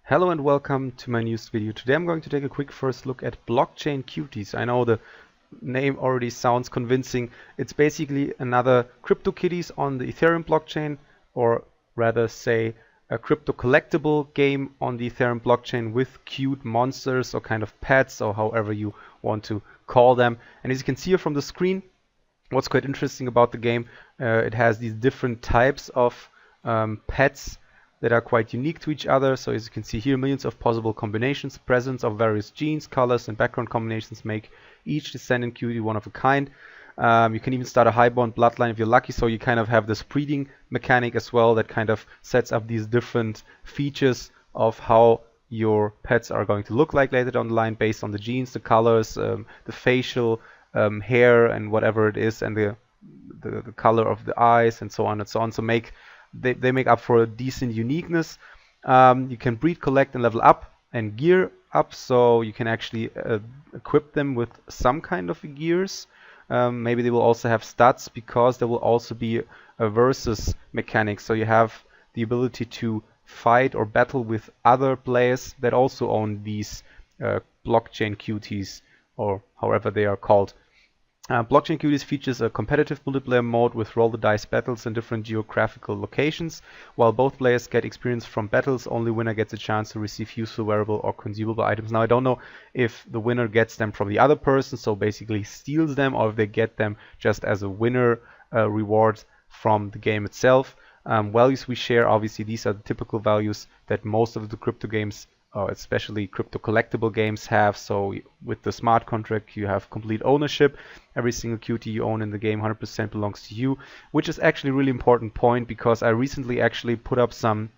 Hello and welcome to my newest video. Today I'm going to take a quick first look at blockchain cuties. I know the name already sounds convincing. It's basically another Cryptokitties on the Ethereum blockchain, or rather say a crypto collectible game on the Ethereum blockchain with cute monsters or kind of pets or however you want to call them. And as you can see here from the screen, what's quite interesting about the game, it has these different types of pets that are quite unique to each other. So as you can see here, millions of possible combinations, presence of various genes, colors, and background combinations make each descendant cutie one of a kind. You can even start a highborn bloodline if you're lucky, so you kind of have this breeding mechanic as well that kind of sets up these different features of how your pets are going to look like later down the line based on the genes, the colors, the facial hair and whatever it is, and the color of the eyes and so on and so on. So they make up for a decent uniqueness. You can breed, collect, and level up and gear up, so you can actually equip them with some kind of gears. Maybe they will also have stats, because there will also be a versus mechanic, so you have the ability to fight or battle with other players that also own these blockchain cuties, or however they are called. Blockchain Cuties features a competitive multiplayer mode with roll the dice battles in different geographical locations. While both players get experience from battles, only winner gets a chance to receive useful wearable or consumable items. Now I don't know if the winner gets them from the other person, so basically steals them, or if they get them just as a winner reward from the game itself. Values we share, obviously these are the typical values that most of the crypto games, especially crypto collectible games, have. So with the smart contract you have complete ownership. Every single cutie you own in the game 100% belongs to you, which is actually a really important point, because I recently actually put up some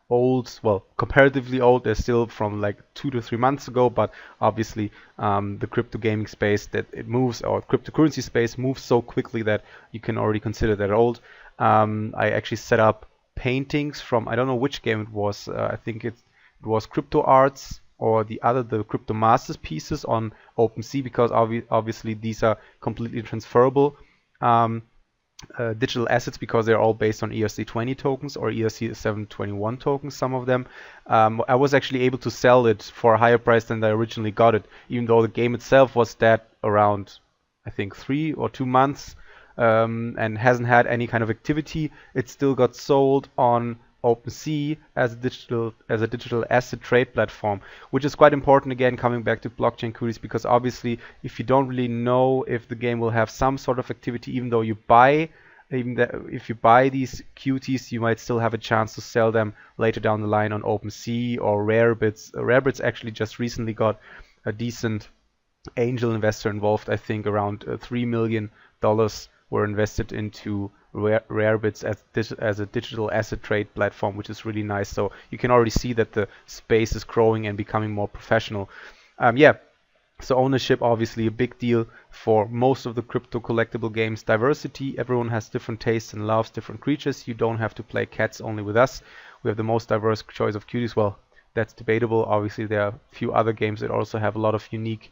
old, well, comparatively old, they're still from like 2 to 3 months ago, but obviously the crypto gaming space that it moves, or cryptocurrency space moves so quickly that you can already consider that old. I actually set up paintings from, I don't know which game it was, I think it was Crypto Arts or the Crypto Masters pieces on OpenSea, because obviously these are completely transferable digital assets, because they're all based on ERC20 tokens or ERC721 tokens, some of them. I was actually able to sell it for a higher price than I originally got it, even though the game itself was dead around, I think, 3 or 2 months, and hasn't had any kind of activity. It still got sold on OpenSea as a digital asset trade platform, which is quite important, again coming back to blockchain cuties, because obviously if you don't really know if the game will have some sort of activity, even though you buy if you buy these cuties, you might still have a chance to sell them later down the line on OpenSea or Rarebits. Rarebits actually just recently got a decent angel investor involved. I think around $3 million were invested into Rarebits as a digital asset trade platform, which is really nice. So you can already see that the space is growing and becoming more professional. So ownership, obviously a big deal for most of the crypto collectible games. Diversity, everyone has different tastes and loves different creatures. You don't have to play cats only with us. We have the most diverse choice of cuties. Well, that's debatable. Obviously there are a few other games that also have a lot of unique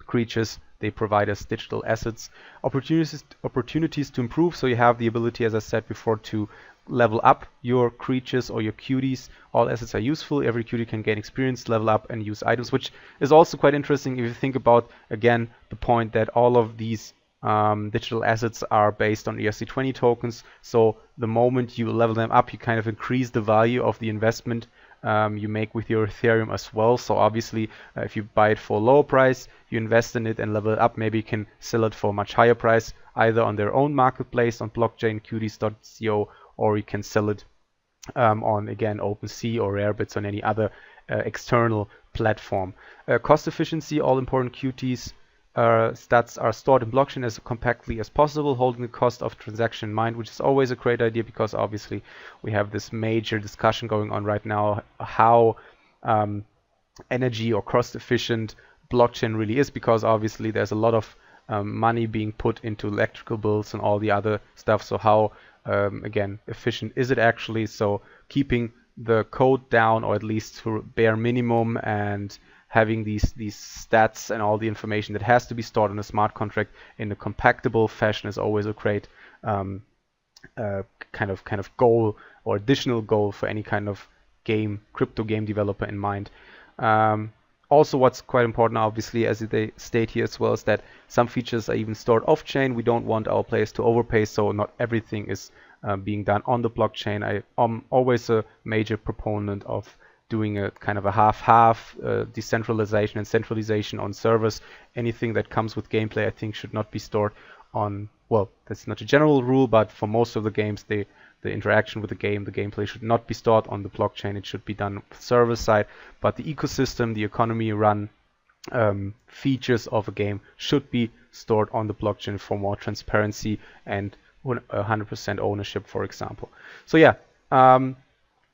creatures. They provide us digital assets. Opportunities to improve, so you have the ability, as I said before, to level up your creatures or your cuties. All assets are useful. Every cutie can gain experience, level up, and use items, which is also quite interesting if you think about, again, the point that all of these digital assets are based on ERC20 tokens. So the moment you level them up, you kind of increase the value of the investment you make with your Ethereum as well. So obviously if you buy it for a lower price, you invest in it and level it up, maybe you can sell it for a much higher price, either on their own marketplace on blockchaincuties.co, or you can sell it on, again, OpenSea or Rarebits, on any other external platform. Cost efficiency, all important cuties stats are stored in blockchain as compactly as possible, holding the cost of transaction in mind, which is always a great idea, because obviously we have this major discussion going on right now how energy or cost efficient blockchain really is, because obviously there's a lot of money being put into electrical bills and all the other stuff. So how again efficient is it actually? So keeping the code down, or at least to bare minimum, and having these stats and all the information that has to be stored in a smart contract in a compactable fashion is always a great kind of goal, or additional goal for any kind of crypto game developer in mind. Also, what's quite important, obviously, as they state here as well, is that some features are even stored off-chain. We don't want our players to overpay, so not everything is being done on the blockchain. I am always a major proponent of doing a kind of a half-half decentralization and centralization on servers. Anything that comes with gameplay, I think, should not be stored on, well, that's not a general rule, but for most of the games, the interaction with the gameplay should not be stored on the blockchain. It should be done on the server side, but the ecosystem, the economy run features of a game should be stored on the blockchain for more transparency and 100% ownership, for example. So yeah,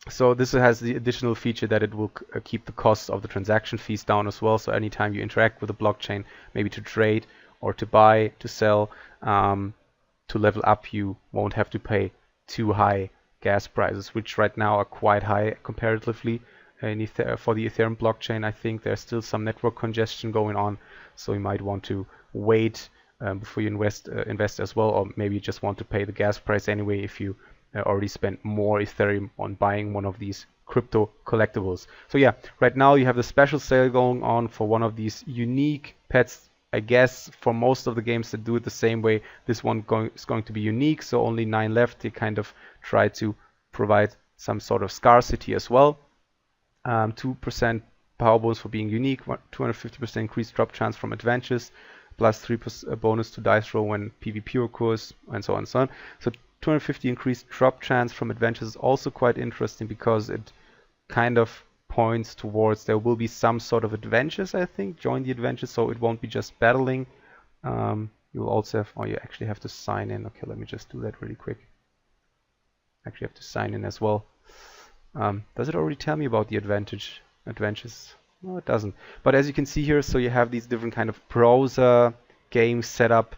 so this has the additional feature that it will keep the costs of the transaction fees down as well. So anytime you interact with the blockchain, maybe to trade or to buy, to sell, to level up, you won't have to pay too high gas prices, which right now are quite high comparatively for the Ethereum blockchain. I think there's still some network congestion going on, so you might want to wait before you invest as well, or maybe you just want to pay the gas price anyway if you already spent more Ethereum on buying one of these crypto collectibles. So yeah, right now you have the special sale going on for one of these unique pets. I guess for most of the games that do it the same way, this one is going to be unique, so only 9 left. They kind of try to provide some sort of scarcity as well. 2% power bonus for being unique, 250% increased drop chance from adventures, plus 3% bonus to dice roll when PvP occurs, and so on and so on. So 250 increased drop chance from adventures is also quite interesting because it kind of points towards there will be some sort of adventures, I think. Join the adventures, so it won't be just battling. You'll also have, you actually have to sign in. Okay, let me just do that really quick. Actually have to sign in as well. Does it already tell me about the adventures? No, it doesn't. But as you can see here, so you have these different kind of browser game setup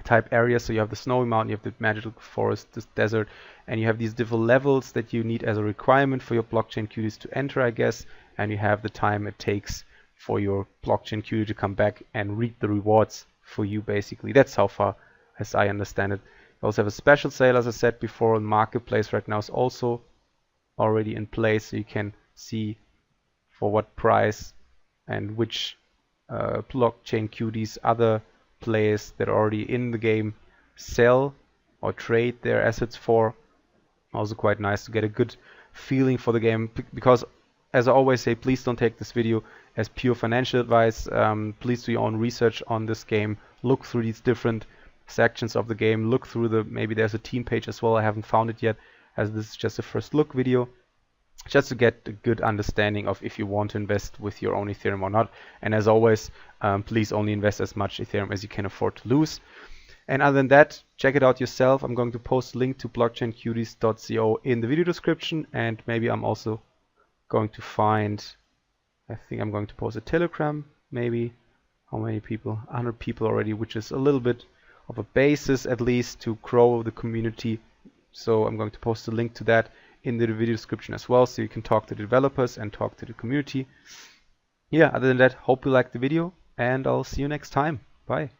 type areas. So you have the snowy mountain, you have the magical forest, this desert, and you have these different levels that you need as a requirement for your blockchain cuties to enter, I guess, and you have the time it takes for your blockchain cutie to come back and reap the rewards for you, basically. That's how far as I understand it. You also have a special sale, as I said before. The marketplace right now is also already in place, so you can see for what price and which blockchain cuties other players that are already in the game sell or trade their assets for. Also quite nice to get a good feeling for the game, because as I always say, please don't take this video as pure financial advice. Please do your own research on this game. Look through these different sections of the game. Look through maybe there's a team page as well. I haven't found it yet, as this is just a first look video, just to get a good understanding of if you want to invest with your own Ethereum or not. And as always, please only invest as much Ethereum as you can afford to lose. And other than that, check it out yourself. I'm going to post a link to blockchaincuties.co in the video description, and maybe I'm also going to find, I think I'm going to post a Telegram, maybe. How many people? 100 people already, which is a little bit of a basis at least to grow the community. So I'm going to post a link to that in the video description as well, so you can talk to the developers and talk to the community. Yeah, other than that, hope you liked the video, and I'll see you next time. Bye.